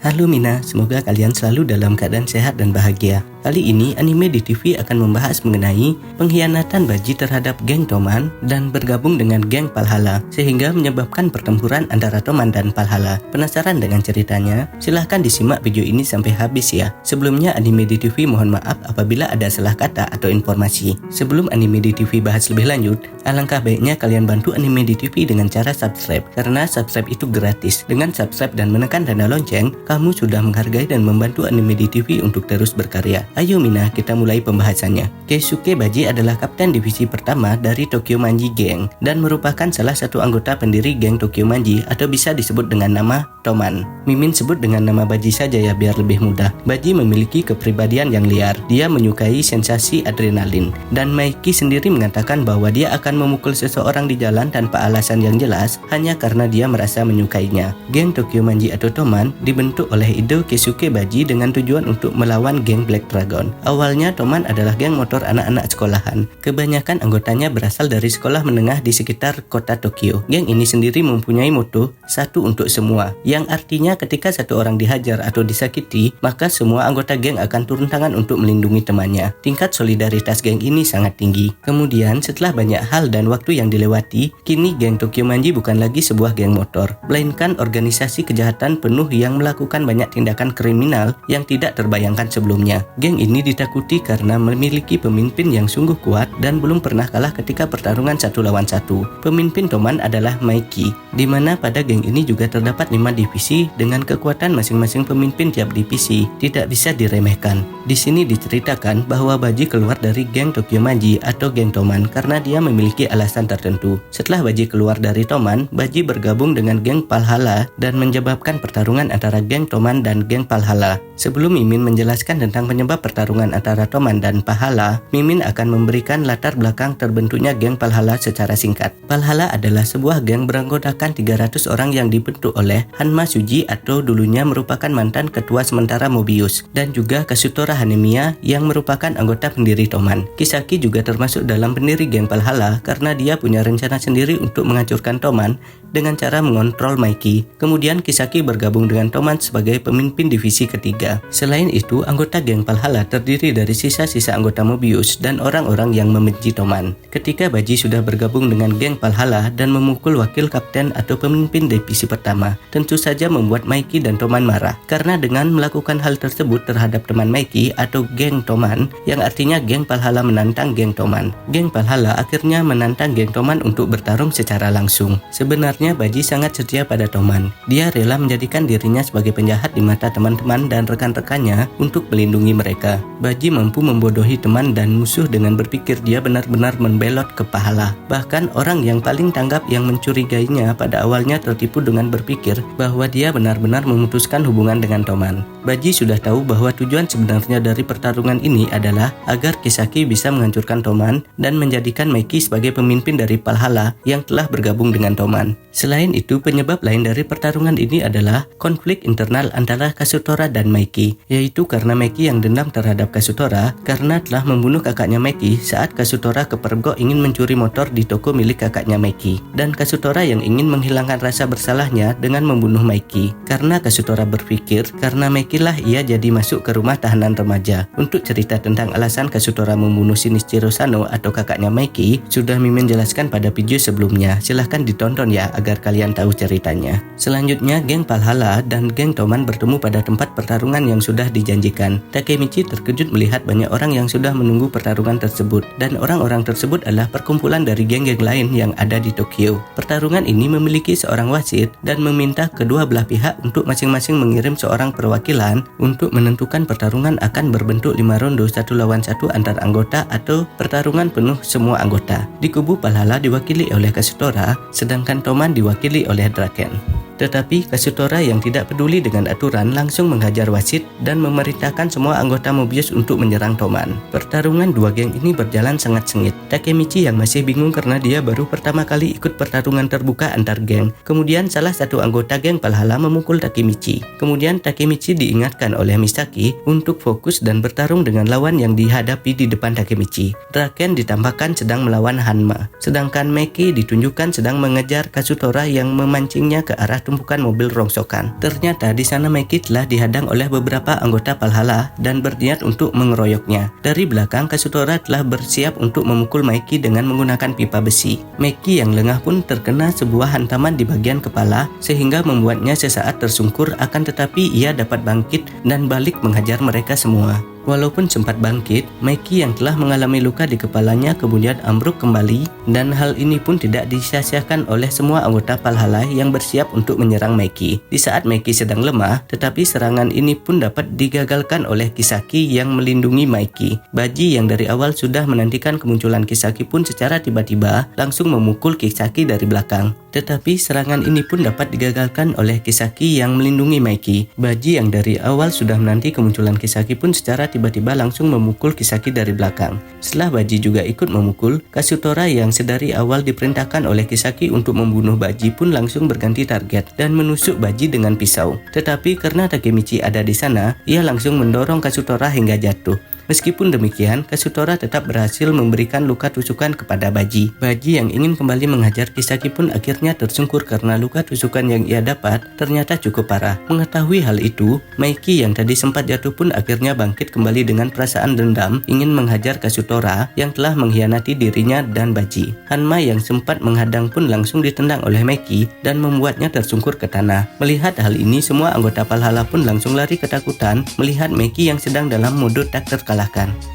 Halo Mina, semoga kalian selalu dalam keadaan sehat dan bahagia. Kali ini anime di TV akan membahas mengenai pengkhianatan Baji terhadap geng Toman dan bergabung dengan geng Valhalla sehingga menyebabkan pertempuran antara Toman dan Valhalla. Penasaran dengan ceritanya? Silahkan disimak video ini sampai habis ya. Sebelumnya anime di TV mohon maaf apabila ada salah kata atau informasi. Sebelum anime di TV bahas lebih lanjut, alangkah baiknya kalian bantu anime di TV dengan cara subscribe karena subscribe itu gratis. Dengan subscribe dan menekan tanda lonceng, kamu sudah menghargai dan membantu anime di TV untuk terus berkarya. Ayo Mina, kita mulai pembahasannya. Keisuke Baji adalah kapten divisi pertama dari Tokyo Manji Gang dan merupakan salah satu anggota pendiri geng Tokyo Manji atau bisa disebut dengan nama Toman. Mimin sebut dengan nama Baji saja ya biar lebih mudah. Baji memiliki kepribadian yang liar. Dia menyukai sensasi adrenalin. Dan Maiki sendiri mengatakan bahwa dia akan memukul seseorang di jalan tanpa alasan yang jelas hanya karena dia merasa menyukainya. Geng Tokyo Manji atau Toman dibentuk oleh Ido Keisuke Baji dengan tujuan untuk melawan geng Black Dragon. Awalnya Toman adalah geng motor anak-anak sekolahan. Kebanyakan anggotanya berasal dari sekolah menengah di sekitar kota Tokyo. Geng ini sendiri mempunyai moto satu untuk semua, yang artinya ketika satu orang dihajar atau disakiti, maka semua anggota geng akan turun tangan untuk melindungi temannya. Tingkat solidaritas geng ini sangat tinggi. Kemudian setelah banyak hal dan waktu yang dilewati, kini geng Tokyo Manji bukan lagi sebuah geng motor, melainkan organisasi kejahatan penuh yang melakukan banyak tindakan kriminal yang tidak terbayangkan sebelumnya. Geng ini ditakuti karena memiliki pemimpin yang sungguh kuat dan belum pernah kalah ketika pertarungan 1 lawan 1. Pemimpin Toman adalah Maiki, di mana pada geng ini juga terdapat 5 divisi dengan kekuatan masing-masing pemimpin tiap divisi tidak bisa diremehkan. Di sini diceritakan bahwa Baji keluar dari geng Tokyo Manji atau geng Toman karena dia memiliki alasan tertentu. Setelah Baji keluar dari Toman, Baji bergabung dengan geng Valhalla dan menyebabkan pertarungan antara geng Toman dan geng Valhalla. Sebelum Mimin menjelaskan tentang penyebab pertarungan antara Toman dan Valhalla, Mimin akan memberikan latar belakang terbentuknya geng Valhalla secara singkat. Valhalla adalah sebuah geng beranggotakan 300 orang yang dibentuk oleh Hanma Shuji atau dulunya merupakan mantan ketua sementara Mobius dan juga Kazutora Hanemiya yang merupakan anggota pendiri Toman. Kisaki juga termasuk dalam pendiri geng Valhalla karena dia punya rencana sendiri untuk menghancurkan Toman dengan cara mengontrol Maiki. Kemudian Kisaki bergabung dengan Toman sebagai pemimpin divisi ketiga. Selain itu, anggota geng Valhalla terdiri dari sisa-sisa anggota Mobius dan orang-orang yang membenci Toman. Ketika Baji sudah bergabung dengan geng Valhalla dan memukul wakil kapten atau pemimpin divisi pertama, tentu saja membuat Maiki dan Toman marah. Karena dengan melakukan hal tersebut terhadap teman Maiki atau geng Toman, yang artinya geng Valhalla menantang geng Toman. Geng Valhalla akhirnya menantang geng Toman untuk bertarung secara langsung. Sebenarnya Baji sangat setia pada Toman. Dia rela menjadikan dirinya sebagai penjahat di mata teman-teman dan rekan-rekannya untuk melindungi mereka. Baji mampu membodohi teman dan musuh dengan berpikir dia benar-benar membelot ke pahala. Bahkan orang yang paling tanggap yang mencurigainya pada awalnya tertipu dengan berpikir bahwa dia benar-benar memutuskan hubungan dengan Toman. Baji sudah tahu bahwa tujuan sebenarnya dari pertarungan ini adalah agar Kisaki bisa menghancurkan Toman dan menjadikan Maiki sebagai pemimpin dari Valhalla yang telah bergabung dengan Toman. Selain itu, penyebab lain dari pertarungan ini adalah konflik internal antara Kazutora dan Maiki, yaitu karena Maiki yang dendam terhadap Kazutora karena telah membunuh kakaknya Maiki saat Kazutora kepergok ingin mencuri motor di toko milik kakaknya Maiki, dan Kazutora yang ingin menghilangkan rasa bersalahnya dengan membunuh Maiki. Karena Kazutora berpikir karena Maiki lah ia jadi masuk ke rumah tahanan remaja. Untuk cerita tentang alasan Kazutora membunuh Shinichiro Sano atau kakaknya Maiki sudah Mimin jelaskan pada video sebelumnya. Silahkan ditonton ya agar kalian tahu ceritanya. Selanjutnya, geng Valhalla dan geng Toman bertemu pada tempat pertarungan yang sudah dijanjikan. Takemichi terkejut melihat banyak orang yang sudah menunggu pertarungan tersebut, dan orang-orang tersebut adalah perkumpulan dari geng-geng lain yang ada di Tokyo. Pertarungan ini memiliki seorang wasit dan meminta kedua belah pihak untuk masing-masing mengirim seorang perwakilan untuk menentukan pertarungan akan berbentuk 5 ronde 1 lawan 1 antar anggota atau pertarungan penuh semua anggota. Di kubu Valhalla diwakili oleh Kazutora, sedangkan Toman diwakili oleh Draken. Tetapi Kazutora yang tidak peduli dengan aturan langsung menghajar wasit dan memerintahkan semua anggota Mobius untuk menyerang Toman. Pertarungan dua geng ini berjalan sangat sengit. Takemichi yang masih bingung karena dia baru pertama kali ikut pertarungan terbuka antar geng. Kemudian salah satu anggota geng Valhalla memukul Takemichi. Kemudian Takemichi diingatkan oleh Misaki untuk fokus dan bertarung dengan lawan yang dihadapi di depan Takemichi. Draken ditampakkan sedang melawan Hanma, sedangkan Maiki ditunjukkan sedang mengejar Kazutora yang memancingnya ke arah tumpukan mobil rongsokan. Ternyata di sana Meki telah dihadang oleh beberapa anggota Valhalla dan berniat untuk mengeroyoknya. Dari belakang, Kazutora telah bersiap untuk memukul Meki dengan menggunakan pipa besi. Meki yang lengah pun terkena sebuah hantaman di bagian kepala sehingga membuatnya sesaat tersungkur, akan tetapi ia dapat bangkit dan balik menghajar mereka semua. Walaupun sempat bangkit, Meki yang telah mengalami luka di kepalanya kemudian ambruk kembali, dan hal ini pun tidak disia-siakan oleh semua anggota Valhalla yang bersiap untuk menyerang Meki. Di saat Meki sedang lemah, tetapi serangan ini pun dapat digagalkan oleh Kisaki yang melindungi Meki. Baji yang dari awal sudah menantikan kemunculan Kisaki pun secara tiba-tiba langsung memukul Kisaki dari belakang. Tetapi serangan ini pun dapat digagalkan oleh Kisaki yang melindungi Meki. Baji yang dari awal sudah menanti kemunculan Kisaki pun secara tiba-tiba langsung memukul Kisaki dari belakang. Setelah Baji juga ikut memukul, Kazutora yang sedari awal diperintahkan oleh Kisaki untuk membunuh Baji pun langsung berganti target dan menusuk Baji dengan pisau. Tetapi karena Takemichi ada di sana, ia langsung mendorong Kazutora hingga jatuh. Meskipun demikian, Kazutora tetap berhasil memberikan luka tusukan kepada Baji. Baji yang ingin kembali menghajar Kisaki pun akhirnya tersungkur karena luka tusukan yang ia dapat ternyata cukup parah. Mengetahui hal itu, Meki yang tadi sempat jatuh pun akhirnya bangkit kembali dengan perasaan dendam ingin menghajar Kazutora yang telah mengkhianati dirinya dan Baji. Hanma yang sempat menghadang pun langsung ditendang oleh Meki dan membuatnya tersungkur ke tanah. Melihat hal ini, semua anggota Valhalla pun langsung lari ketakutan melihat Meki yang sedang dalam mode tak terkalahkan.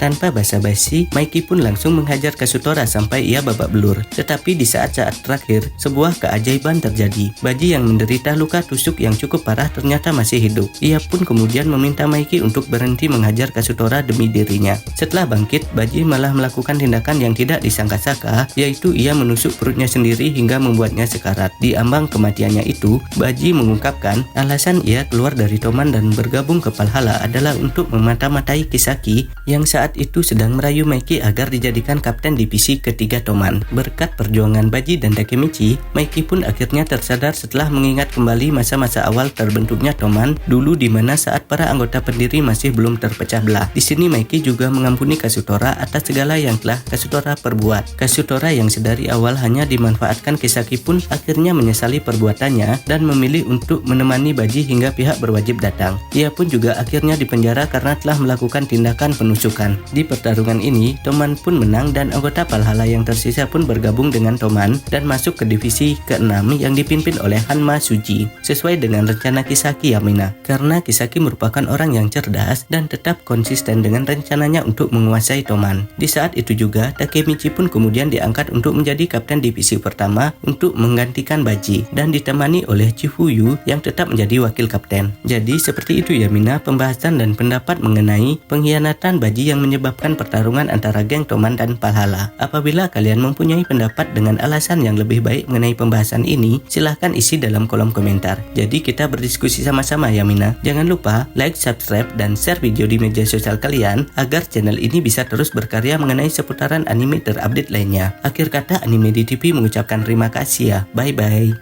Tanpa basa-basi, Meki pun langsung menghajar Kazutora sampai ia babak belur. Tetapi di saat-saat terakhir, sebuah keajaiban terjadi. Baji yang menderita luka tusuk yang cukup parah ternyata masih hidup. Ia pun kemudian meminta Meki untuk berhenti menghajar Kazutora demi dirinya. Setelah bangkit, Baji malah melakukan tindakan yang tidak disangka-sangka, yaitu ia menusuk perutnya sendiri hingga membuatnya sekarat. Di ambang kematiannya itu, Baji mengungkapkan alasan ia keluar dari Toman dan bergabung ke Valhalla adalah untuk memata-matai Kisaki yang saat itu sedang merayu Meki agar dijadikan kapten divisi ketiga Toman. Berkat perjuangan Baji dan Takemichi, Meki pun akhirnya tersadar setelah mengingat kembali masa-masa awal terbentuknya Toman dulu, di mana saat para anggota pendiri masih belum terpecah belah. Di sini Meki juga mengampuni Kazutora atas segala yang telah Kazutora perbuat. Kazutora yang sedari awal hanya dimanfaatkan Kisaki pun akhirnya menyesali perbuatannya dan memilih untuk menemani Baji hingga pihak berwajib datang. Ia pun juga akhirnya dipenjara karena telah melakukan tindakan penusukan. Di pertarungan ini, Toman pun menang dan anggota Valhalla yang tersisa pun bergabung dengan Toman dan masuk ke divisi ke-6 yang dipimpin oleh Hanma Suji sesuai dengan rencana Kisaki Yamina. Karena Kisaki merupakan orang yang cerdas dan tetap konsisten dengan rencananya untuk menguasai Toman. Di saat itu juga, Takemichi pun kemudian diangkat untuk menjadi kapten divisi pertama untuk menggantikan Baji dan ditemani oleh Chifuyu yang tetap menjadi wakil kapten. Jadi seperti itu Yamina, pembahasan dan pendapat mengenai pengkhianatan Baji yang menyebabkan pertarungan antara geng Toman dan Valhalla. Apabila kalian mempunyai pendapat dengan alasan yang lebih baik mengenai pembahasan ini, silahkan isi dalam kolom komentar. Jadi kita berdiskusi sama-sama ya Mina. Jangan lupa like, subscribe, dan share video di media sosial kalian agar channel ini bisa terus berkarya mengenai seputaran anime terupdate lainnya. Akhir kata, Anime di TV mengucapkan terima kasih ya. Bye bye.